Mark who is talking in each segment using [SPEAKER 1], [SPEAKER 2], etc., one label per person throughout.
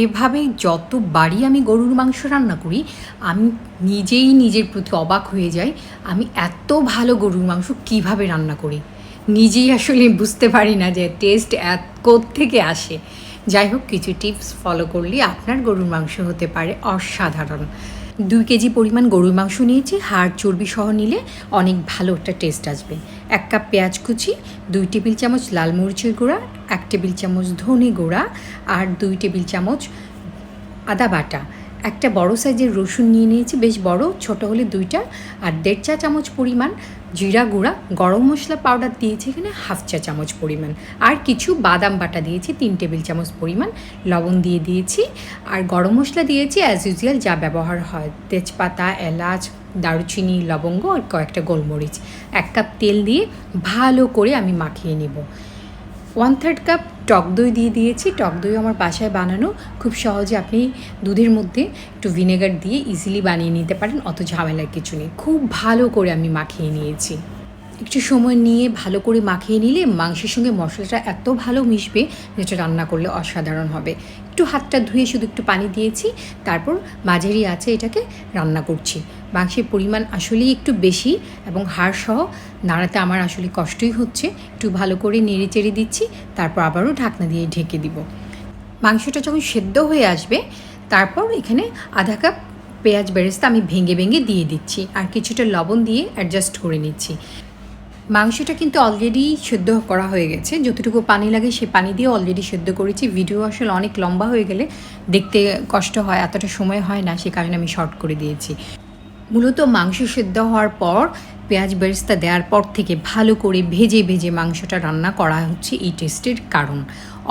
[SPEAKER 1] এভাবে যতবারই আমি গরুর মাংস রান্না করি আমি নিজেই নিজের প্রতি অবাক হয়ে যাই। আমি এত ভালো গরুর মাংস কিভাবে রান্না করি নিজেই আসলে বুঝতে পারি না যে টেস্ট থেকে আসে। যাই হোক, কিছু টিপস ফলো করলে আপনার গরুর মাংস হতে পারে অসাধারণ। 2 কেজি পরিমাণ গরুর মাংস নিয়েছি। হাড় চর্বি সহ নিলে অনেক ভালো একটা টেস্ট আসবে। 1 কাপ পেঁয়াজ কুচি, 2 টেবিল চামচ লাল মরিচের গুঁড়া, 1 টেবিল চামচ ধনে গুঁড়া আর 2 টেবিল চামচ আদা বাটা। একটা বড় সাইজের রসুন নিয়ে নিয়েছি, বেশ বড়, ছোট হলে 2টা। আর 1.5 চা চামচ পরিমাণ জিরা গুঁড়া, গরম মশলা পাউডার দিয়েছি এখানে 1/2 চা চামচ পরিমাণ, আর কিছু বাদাম বাটা দিয়েছি 3 টেবিল চামচ পরিমাণ, লবণ দিয়ে দিয়েছি। আর গরম মশলা দিয়েছি অ্যাজ ইউজুয়াল যা ব্যবহার হয়, তেজপাতা, এলাচ, দারুচিনি, লবঙ্গ আর কয়েকটা গোলমরিচ। 1 কাপ তেল দিয়ে ভালো করে আমি মাখিয়ে নেব। 1/3 কাপ টক দই দিয়ে দিয়েছি। টক দই আমার বাসায় বানানো, খুব সহজে আপনি দুধের মধ্যে একটু ভিনেগার দিয়ে ইজিলি বানিয়ে নিতে পারেন, অত ঝামেলার কিছু নেই। খুব ভালো করে আমি মাখিয়ে নিয়েছি। একটু সময় নিয়ে ভালো করে মাখিয়ে নিলে মাংসের সঙ্গে মশলাটা এত ভালো মিশবে যেটা রান্না করলে অসাধারণ হবে। একটু হাতটা ধুয়ে শুধু একটু পানি দিয়েছি, তারপর মাঝারি আছে এটাকে রান্না করছি। মাংসের পরিমাণ আসলেই একটু বেশি এবং হাড়সহ নাড়াতে আমার আসলে কষ্টই হচ্ছে। একটু ভালো করে নেড়ে চেড়ে দিচ্ছি, তারপর আবারও ঢাকনা দিয়ে ঢেকে দিব। মাংসটা যখন সেদ্ধ হয়ে আসবে তারপর এখানে আধা কাপ পেঁয়াজ বেরেস্তা আমি ভেঙে ভেঙে দিয়ে দিচ্ছি, আর কিছুটা লবণ দিয়ে অ্যাডজাস্ট করে নিচ্ছি। মাংসটা কিন্তু অলরেডি সেদ্ধ করা হয়ে গেছে, যতটুকু পানি লাগে সে পানি দিয়ে অলরেডি সেদ্ধ করেছি। ভিডিও আসলে অনেক লম্বা হয়ে গেলে দেখতে কষ্ট হয়, এতটা সময় হয় না, সে কারণে আমি শর্ট করে দিয়েছি। মূলত মাংস সেদ্ধ হওয়ার পর পেঁয়াজ বেরেস্তা দেওয়ার পর থেকে ভালো করে ভেজে ভেজে মাংসটা রান্না করা হচ্ছে এই টেস্টের কারণ।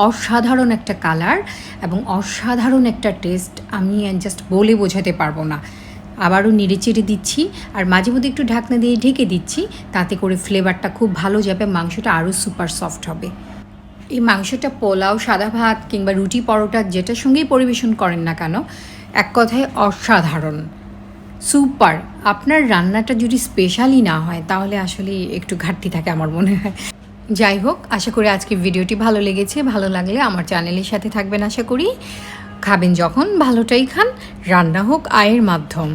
[SPEAKER 1] অসাধারণ একটা কালার এবং অসাধারণ একটা টেস্ট, আমি জাস্ট বলে বোঝাতে পারবো না। আবারও নেড়ে চেড়ে দিচ্ছি, আর মাঝে মধ্যে একটু ঢাকনা দিয়ে ঢেকে দিচ্ছি, তাতে করে ফ্লেভারটা খুব ভালো যাবে, মাংসটা আরও সুপার সফট হবে। এই মাংসটা পোলাও, সাদা ভাত কিংবা রুটি, পরোটা যেটার সঙ্গেই পরিবেশন করেন না কেন, এক কথায় অসাধারণ, সুপার। আপনার রান্নাটা যদি স্পেশালি না হয় তাহলে আসলে একটু ঘাটতি থাকে আমার মনে হয়। যাই হোক, আশা করি আজকে ভিডিওটি ভালো লেগেছে। ভালো লাগলে আমার চ্যানেলের সাথে থাকবেন আশা করি। খাবেন যখন ভালোটাই খান, রান্না হোক আয়ের মাধ্যম।